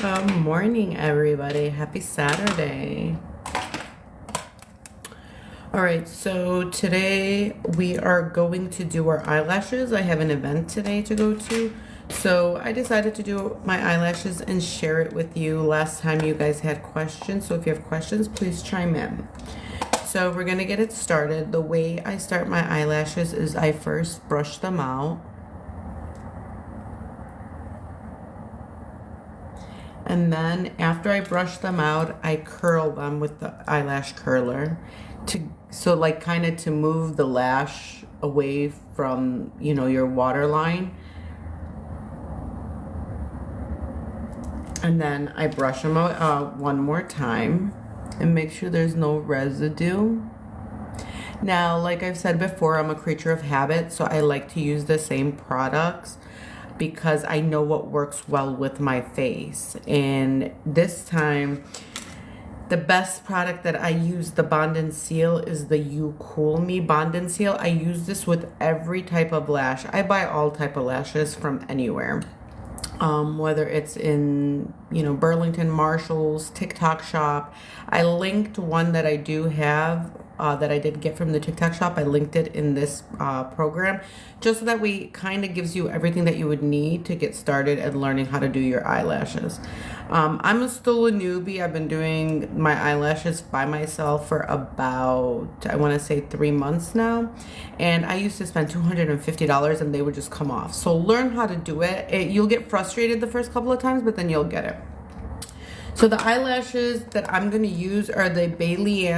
Good morning, everybody. Happy Saturday. All right, so today we are going to do our eyelashes. I have an event today to go to, so I decided to do my eyelashes and share it with you. Last time you guys had questions, so if you have questions, please chime in. So we're gonna get it started. The way I start my eyelashes is I first brush them out. And then after I brush them out, I curl them with the eyelash curler so like kind of to move the lash away from, your waterline. And then I brush them out one more time and make sure there's no residue. Now, like I've said before, I'm a creature of habit, so I like to use the same products because I know what works well with my face. And this time, the best product that I use, the Bond and Seal, is the You Cool Me Bond and Seal. I use this with every type of lash. I buy all type of lashes from anywhere. Whether it's in, Burlington, Marshall's, TikTok shop. I linked one that I do have that I did get from the TikTok shop. I linked it in this program just so that we kind of gives you everything that you would need to get started and learning how to do your eyelashes. I'm still a newbie. I've been doing my eyelashes by myself for about, I want to say 3 months now. And I used to spend $250 and they would just come off. So learn how to do it. You'll get frustrated the first couple of times, but then you'll get it. So the eyelashes that I'm going to use are the Bailey.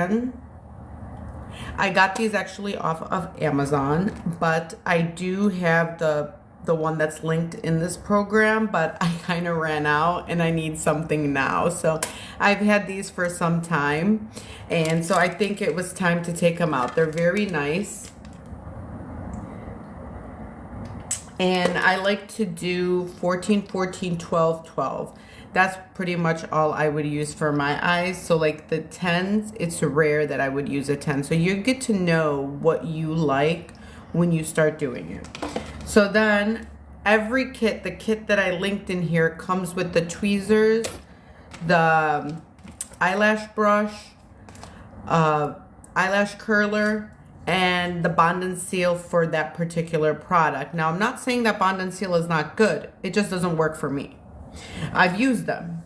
I got these actually off of Amazon, but I do have the one that's linked in this program, but I kind of ran out and I need something now. So I've had these for some time, and so I think it was time to take them out. They're very nice. And I like to do 14, 14, 12, 12. That's pretty much all I would use for my eyes. So like the 10s, it's rare that I would use a 10. So you get to know what you like when you start doing it. So then every kit, the kit that I linked in here comes with the tweezers, the eyelash brush, eyelash curler, and the Bond and Seal for that particular product. Now, I'm not saying that Bond and Seal is not good. It just doesn't work for me. I've used them,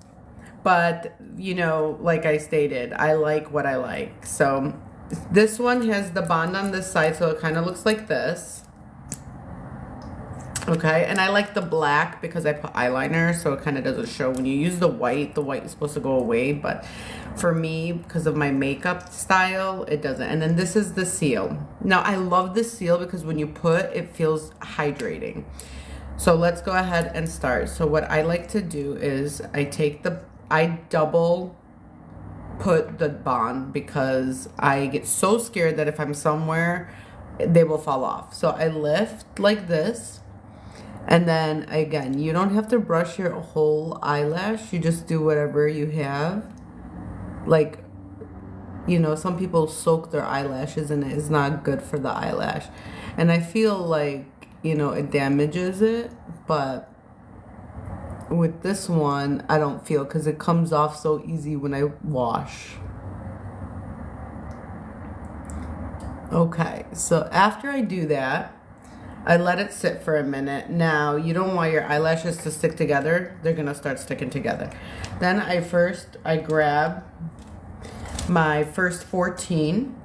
but like I stated, I like what I like. So this one has the bond on this side, so it kind of looks like this. Okay, and I like the black because I put eyeliner, so it kind of doesn't show. When you use the white is supposed to go away, but for me, because of my makeup style, it doesn't. And then this is the seal. Now, I love the seal because when you put, it feels hydrating. So let's go ahead and start. So what I like to do is I double put the bond because I get so scared that if I'm somewhere, they will fall off. So I lift like this. And then again, you don't have to brush your whole eyelash. You just do whatever you have. Like, some people soak their eyelashes and it's not good for the eyelash. And I feel like, it damages it, but with this one, I don't feel, because it comes off so easy when I wash. Okay, so after I do that, I let it sit for a minute. Now, you don't want your eyelashes to stick together. They're gonna start sticking together. Then I grab my first 14.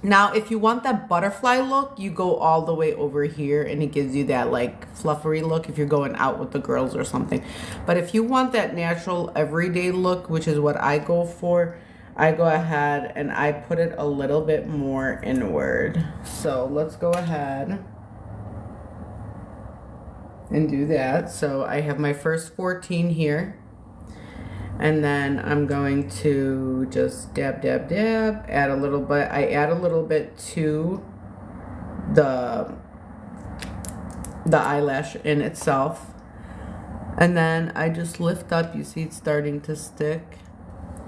Now, if you want that butterfly look, you go all the way over here and it gives you that like fluffery look if you're going out with the girls or something. But if you want that natural everyday look, which is what I go for, I go ahead and I put it a little bit more inward. So let's go ahead and do that. So I have my first 14 here. And then I'm going to just dab, dab, dab, add a little bit. I add a little bit to the eyelash in itself. And then I just lift up. You see it's starting to stick,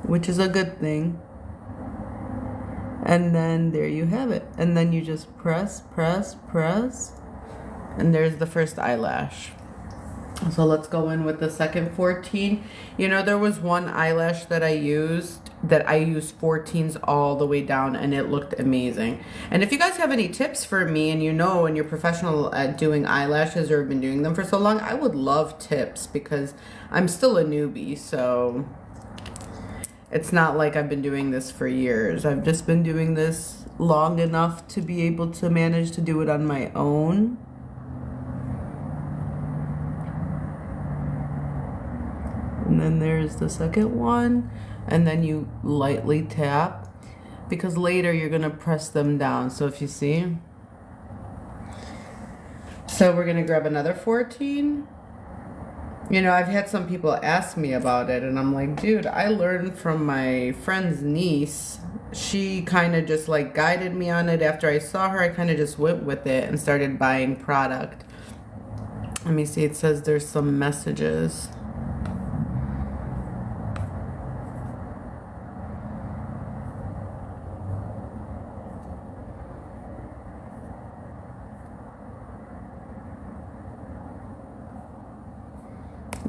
which is a good thing. And then there you have it. And then you just press, press, press. And there's the first eyelash. So let's go in with the second 14. You know, there was one eyelash that I used 14s all the way down, and it looked amazing. And if you guys have any tips for me, and and you're professional at doing eyelashes or have been doing them for so long, I would love tips because I'm still a newbie. So it's not like I've been doing this for years. I've just been doing this long enough to be able to manage to do it on my own. And then there's the second one, and then you lightly tap because later you're gonna press them down. So if you see, so we're gonna grab another 14. You know, I've had some people ask me about it, and I'm like, dude, I learned from my friend's niece. She kind of just like guided me on it. After I saw her, I kind of just went with it and started buying product. Let me see, it says there's some messages.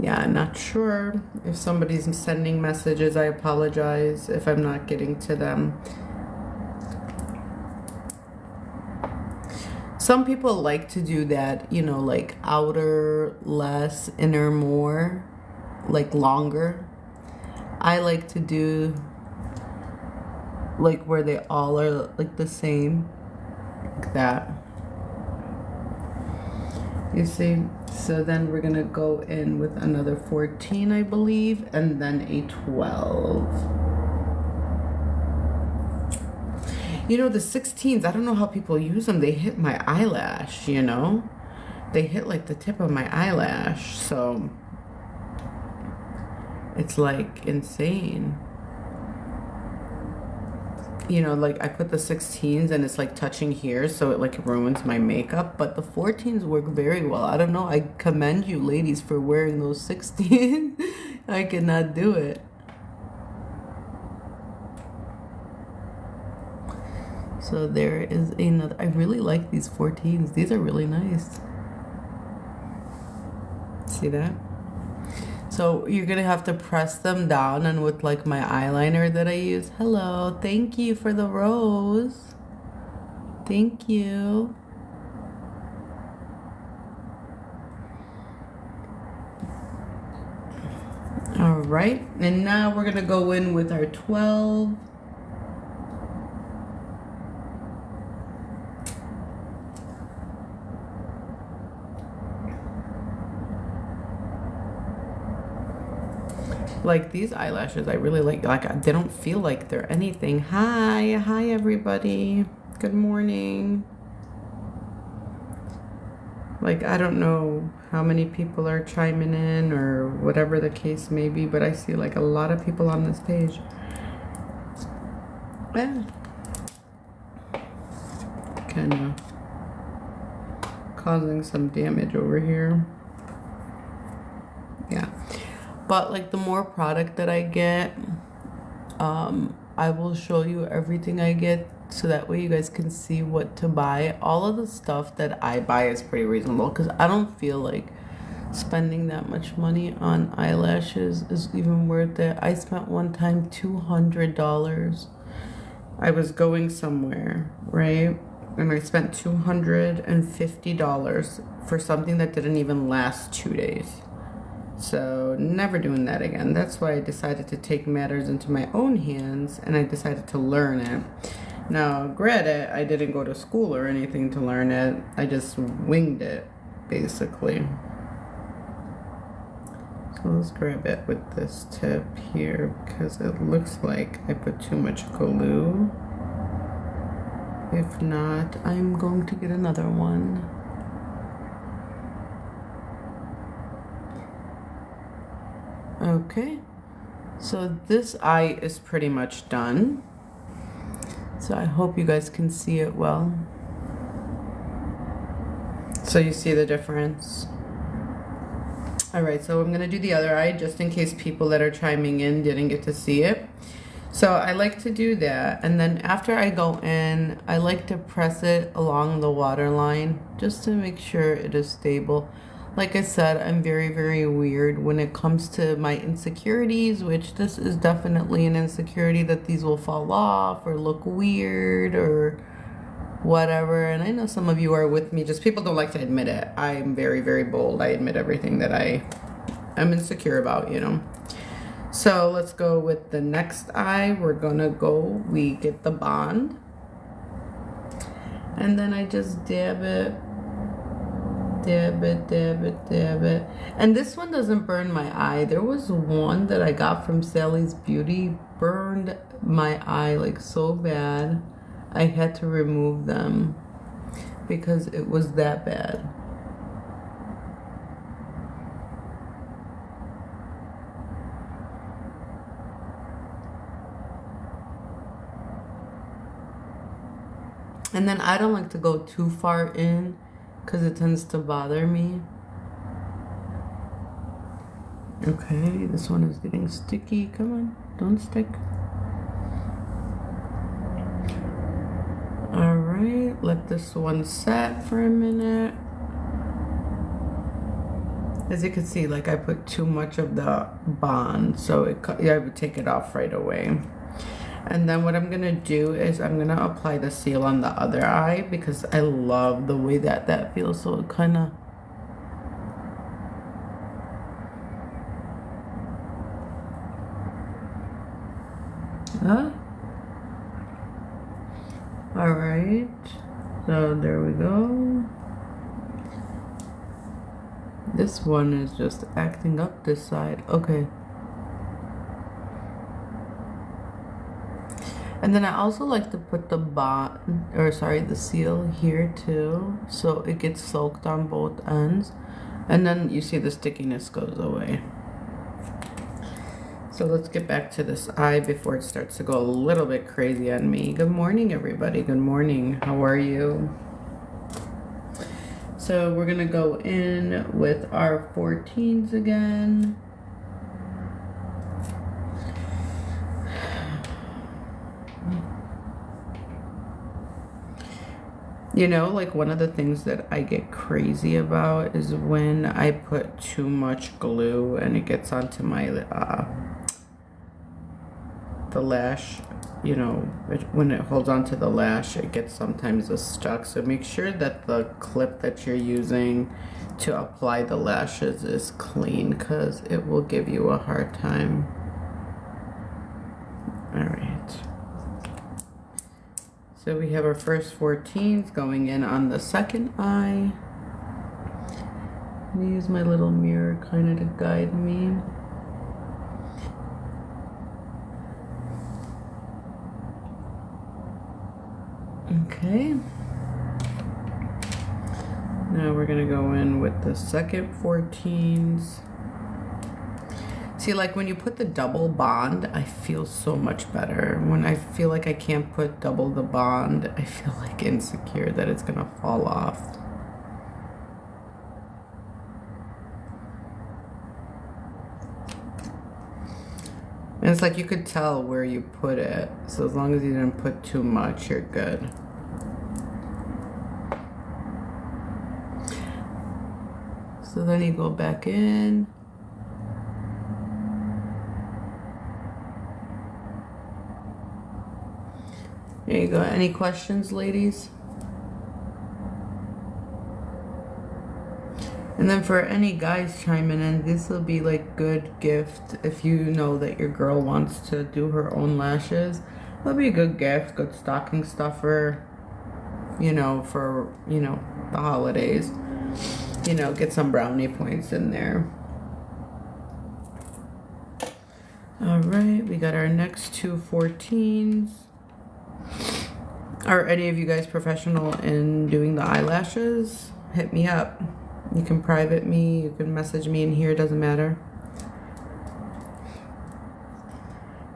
Yeah, I'm not sure if somebody's sending messages. I apologize if I'm not getting to them. Some people like to do that, you know, like outer less, inner more, like longer. I like to do like where they all are like the same, like that. You see? So then we're gonna go in with another 14, I believe, and then a 12. You know, the 16s, I don't know how people use them. They hit my eyelash, you know? They hit like the tip of my eyelash, so it's like insane. You know, like I put the 16s and it's like touching here, so it like ruins my makeup, but the 14s work very well. I don't know, I commend you ladies for wearing those 16s. I cannot do it. So there is another. I really like these 14s. These are really nice. See that? So you're gonna have to press them down, and with like my eyeliner that I use. Hello, thank you for the rose. Thank you. All right, and now we're gonna go in with our 12. Like these eyelashes, I really like they don't feel like they're anything. Hi everybody. Good morning. Like, I don't know how many people are chiming in or whatever the case may be, but I see like a lot of people on this page. Yeah. Kind of causing some damage over here. Yeah. But like the more product that I get, I will show you everything I get so that way you guys can see what to buy. All of the stuff that I buy is pretty reasonable because I don't feel like spending that much money on eyelashes is even worth it. I spent one time $200. I was going somewhere, right? And I spent $250 for something that didn't even last 2 days. So never doing that again. That's why I decided to take matters into my own hands, and I decided to learn it. Now, granted, I didn't go to school or anything to learn it. I just winged it, basically. So let's grab it with this tip here because it looks like I put too much glue. If not, I'm going to get another one. Okay, so this eye is pretty much done. So I hope you guys can see it well. So you see the difference. All right, so I'm gonna do the other eye just in case people that are chiming in didn't get to see it. So I like to do that, and then after I go in, I like to press it along the waterline just to make sure it is stable. Like I said, I'm very, very weird when it comes to my insecurities, which this is definitely an insecurity that these will fall off or look weird or whatever. And I know some of you are with me, just people don't like to admit it. I'm very, very bold. I admit everything that I'm insecure about, you know. So let's go with the next eye. We get the bond. And then I just dab it. Dab it, dab it, dab it. And this one doesn't burn my eye. There was one that I got from Sally's Beauty, burned my eye like so bad. I had to remove them because it was that bad. And then I don't like to go too far in because it tends to bother me. Okay, this one is getting sticky. Come on, don't stick. All right, let this one set for a minute. As you can see, like I put too much of the bond, so I would take it off right away. And then what I'm gonna do is I'm gonna apply the seal on the other eye because I love the way that feels. So it kind of, all right, so there we go. This one is just acting up this side. Okay. And then I also like to put the the seal here too, so it gets soaked on both ends. And then you see the stickiness goes away. So let's get back to this eye before it starts to go a little bit crazy on me. Good morning, everybody. Good morning. How are you? So we're gonna go in with our 14s again. You know, like one of the things that I get crazy about is when I put too much glue and it gets onto my the lash. You know, when it holds onto the lash, it gets sometimes stuck. So make sure that the clip that you're using to apply the lashes is clean, because it will give you a hard time. All right. So we have our first 14s going in on the second eye. I'm gonna use my little mirror kind of to guide me. Okay. Now we're gonna go in with the second 14s. See, like when you put the double bond, I feel so much better. When I feel like I can't put double the bond, I feel like insecure that it's gonna fall off. And it's like you could tell where you put it. So as long as you didn't put too much, you're good. So then you go back in. There you go. Any questions, ladies? And then for any guys chiming in, this will be like good gift if you know that your girl wants to do her own lashes. It'll be a good gift, good stocking stuffer, you know, for, you know, the holidays. You know, get some brownie points in there. All right, we got our next two 14s. Are any of you guys professional in doing the eyelashes? Hit me up. You can private me, you can message me in here, doesn't matter.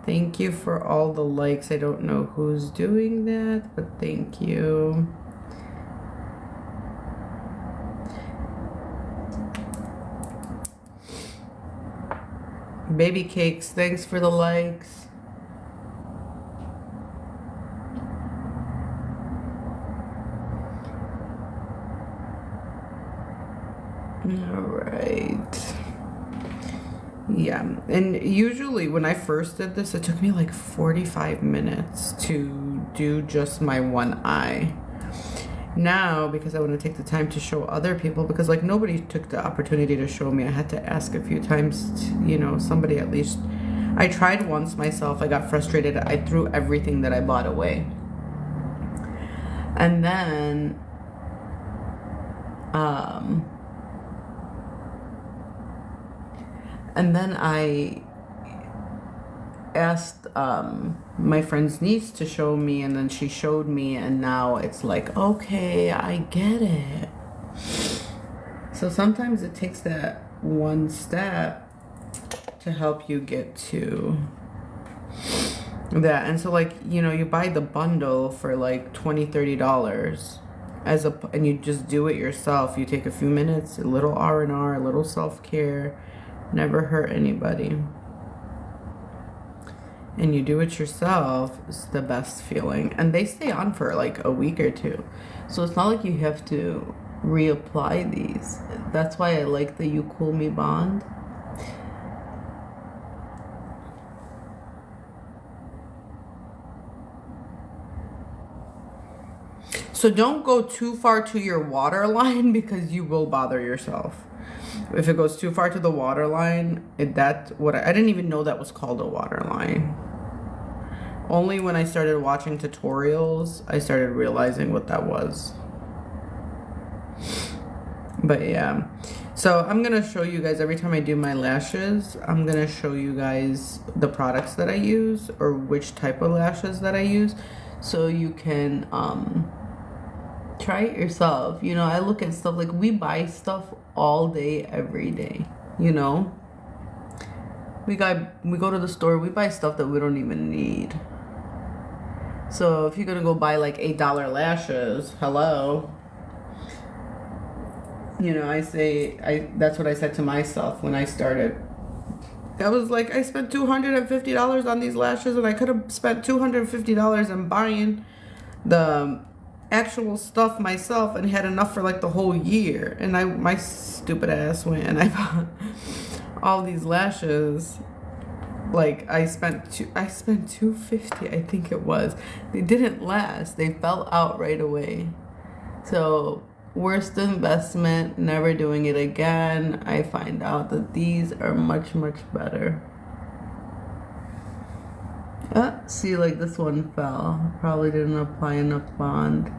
Thank you for all the likes. I don't know who's doing that, but thank you. Baby Cakes, thanks for the likes. All Yeah, and usually when I first did this, it took me like 45 minutes to do just my one eye. Now, because I want to take the time to show other people, because like nobody took the opportunity to show me, I had to ask a few times, somebody at least. I tried once myself, I got frustrated, I threw everything that I bought away. And then, I asked my friend's niece to show me, and then she showed me, and now it's like, okay, I get it. So sometimes it takes that one step to help you get to that. And so like, you buy the bundle for like $20-$30 and you just do it yourself. You take a few minutes, a little R&R, a little self-care, never hurt anybody. And you do it yourself, it's the best feeling. And they stay on for like a week or two. So it's not like you have to reapply these. That's why I like the You Cool Me Bond. So don't go too far to your waterline because you will bother yourself. If it goes too far to the waterline, I didn't even know that was called a waterline. Only when I started watching tutorials, I started realizing what that was. But yeah. So I'm going to show you guys, every time I do my lashes, I'm going to show you guys the products that I use or which type of lashes that I use. So you can try it yourself. I look at stuff, like we buy stuff all day, every day, We go to the store, we buy stuff that we don't even need. So if you're gonna go buy like $8 lashes, hello. That's what I said to myself when I started. I was like, I spent $250 on these lashes, and I could have spent $250 on buying the actual stuff myself and had enough for like the whole year. And my stupid ass went and I bought all these lashes. Like I spent $250, I think it was. They didn't last. They fell out right away. So worst investment, never doing it again. I find out that these are much, much better. See, like this one fell. Probably didn't apply enough bond.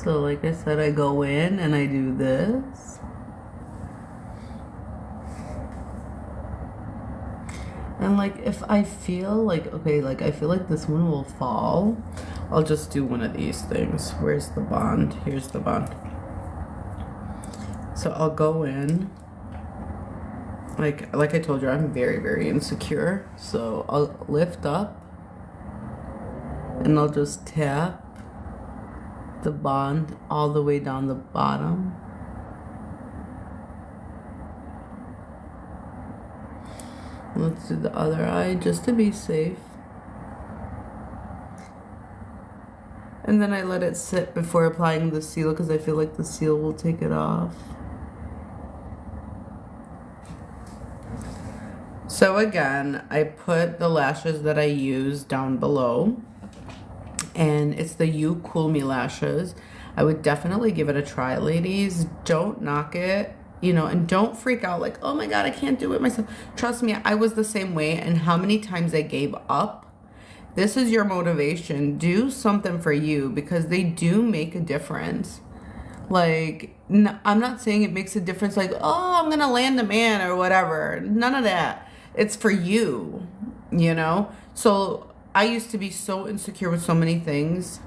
So like I said, I go in and I do this. And like if I feel like, okay, like I feel like this one will fall, I'll just do one of these things. Where's the bond? Here's the bond. So I'll go in. Like I told you, I'm very, very insecure. So I'll lift up and I'll just tap the bond all the way down the bottom. Let's do the other eye just to be safe. And then I let it sit before applying the seal because I feel like the seal will take it off. So again, I put the lashes that I use down below. And it's the You Cool Me lashes. I would definitely give it a try, ladies. Don't knock it, and don't freak out like, oh my God, I can't do it myself. Trust me, I was the same way, and how many times I gave up. This is your motivation. Do something for you because they do make a difference. Like, I'm not saying it makes a difference like, oh, I'm going to land a man or whatever. None of that. It's for you, So I used to be so insecure with so many things.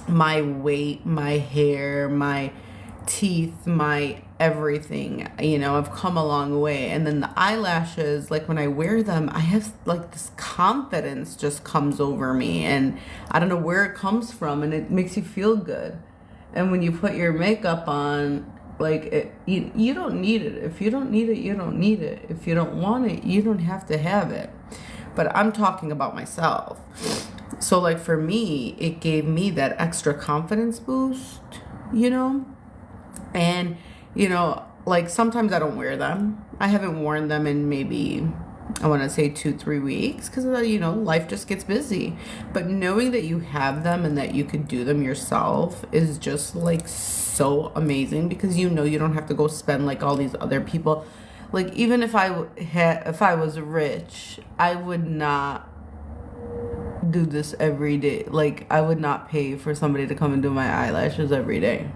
My weight, my hair, my teeth, my everything. I've come a long way. And then the eyelashes, like when I wear them, I have like this confidence just comes over me. And I don't know where it comes from. And it makes you feel good. And when you put your makeup on, like, you don't need it. If you don't need it, you don't need it. If you don't want it, you don't have to have it. But I'm talking about myself. So, like, for me, it gave me that extra confidence boost, you know? And, you know, like, sometimes I don't wear them. I haven't worn them in maybe, I want to say 2-3 weeks, because, you know, life just gets busy. But knowing that you have them and that you could do them yourself is just, like, so amazing, because you know you don't have to go spend like all these other people. Like, even if I was rich, I would not do this every day. Like, I would not pay for somebody to come and do my eyelashes every day.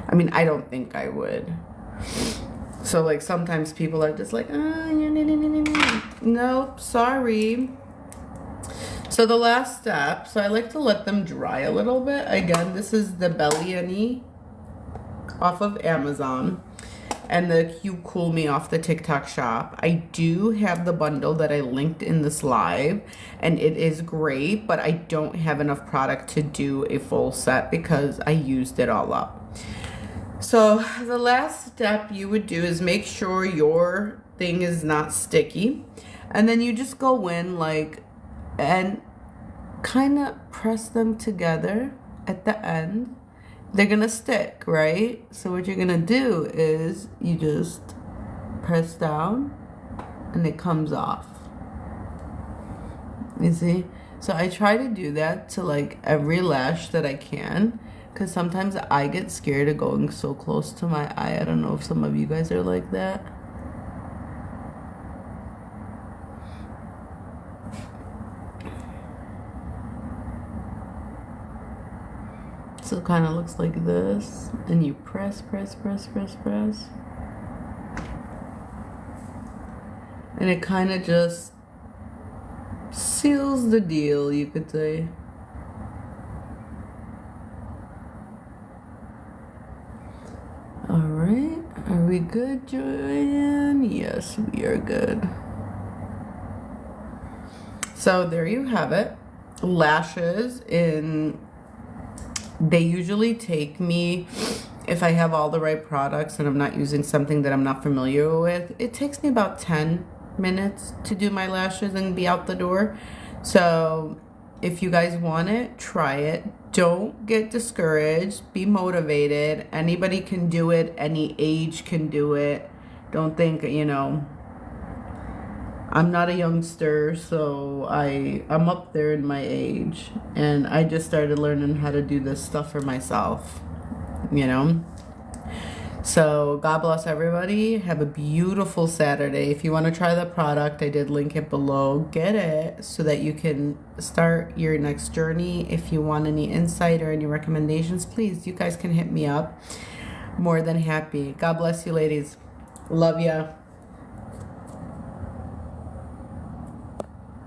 I mean, I don't think I would. So, like, sometimes people are just like, nope, sorry. So the last step, so I like to let them dry a little bit. Again, this is the Belly Any off of Amazon, and the You Cool Me off the TikTok shop. I do have the bundle that I linked in this live, and it is great, but I don't have enough product to do a full set because I used it all up. So the last step you would do is make sure your thing is not sticky, and then you just go in like and kind of press them together at the end. They're gonna stick, right? So what you're gonna do is you just press down and it comes off. You see? So I try to do that to like every lash that I can, because sometimes I get scared of going so close to my eye. I don't know if some of you guys are like that. So it kind of looks like this, and you press, and it kind of just seals the deal, you could say. All right, are we good, Joanne? Yes, we are good. So there you have it. Lashes they usually take me, if I have all the right products and I'm not using something that I'm not familiar with, it takes me about 10 minutes to do my lashes and be out the door. So if you guys want it, try it. Don't get discouraged. Be motivated. Anybody can do it. Any age can do it. Don't think, you know, I'm not a youngster, so I'm up there in my age, and I just started learning how to do this stuff for myself, you know? So God bless everybody. Have a beautiful Saturday. If you want to try the product, I did link it below. Get it so that you can start your next journey. If you want any insight or any recommendations, please, you guys can hit me up. More than happy. God bless you, ladies. Love ya.